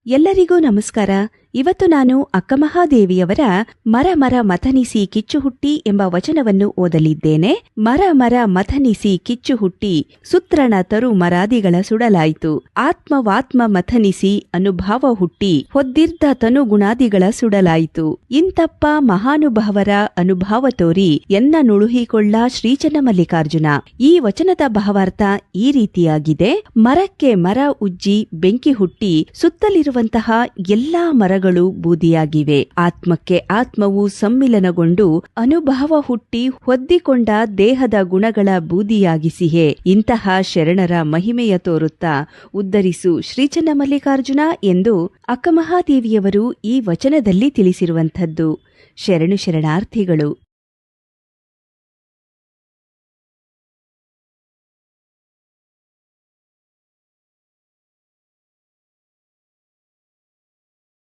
ಎಲ್ಲರಿಗೂ ನಮಸ್ಕಾರ. ಇವತ್ತು ನಾನು ಅಕ್ಕಮಹಾದೇವಿಯವರ ಮರ ಮರ ಮಥನಿಸಿ ಕಿಚ್ಚು ಹುಟ್ಟಿ ಎಂಬ ವಚನವನ್ನು ಓದಲಿದ್ದೇನೆ. ಮರ ಮರ ಮಥನಿಸಿ ಕಿಚ್ಚು ಹುಟ್ಟಿ ಸುತ್ರಣ ತರು ಮರಾದಿಗಳ ಸುಡಲಾಯಿತು. ಆತ್ಮವಾತ್ಮ ಮಥನಿಸಿ ಅನುಭಾವ ಹುಟ್ಟಿ ಹೊದ್ದಿರ್ದ ತನು ಗುಣಾದಿಗಳ ಸುಡಲಾಯಿತು. ಇಂತಪ್ಪ ಮಹಾನುಭಾವರ ಅನುಭಾವ ತೋರಿ ಎನ್ನ ನುಳುಹಿಕೊಳ್ಳ ಶ್ರೀಚನ್ನ ಮಲ್ಲಿಕಾರ್ಜುನ. ಈ ವಚನದ ಭಾವಾರ್ಥ ಈ ರೀತಿಯಾಗಿದೆ. ಮರಕ್ಕೆ ಮರ ಉಜ್ಜಿ ಬೆಂಕಿ ಹುಟ್ಟಿ ಸುತ್ತಲಿರುವಂತಹ ಎಲ್ಲಾ ಮರಗಳು ಬೂದಿಯಾಗಿವೆ. ಆತ್ಮಕ್ಕೆ ಆತ್ಮವು ಸಮ್ಮಿಲನಗೊಂಡು ಅನುಭಾವ ಹುಟ್ಟಿ ಹೊದ್ದಿಕೊಂಡ ದೇಹದ ಗುಣಗಳ ಬೂದಿಯಾಗಿಸಿಹೆ. ಇಂತಹ ಶರಣರ ಮಹಿಮೆಯ ತೋರುತ್ತಾ ಉದ್ಧರಿಸು ಶ್ರೀಚನ್ನ ಮಲ್ಲಿಕಾರ್ಜುನ ಎಂದು ಅಕ್ಕಮಹಾದೇವಿಯವರು ಈ ವಚನದಲ್ಲಿ ತಿಳಿಸಿರುವಂಥದ್ದು. ಶರಣು ಶರಣಾರ್ಥಿಗಳು.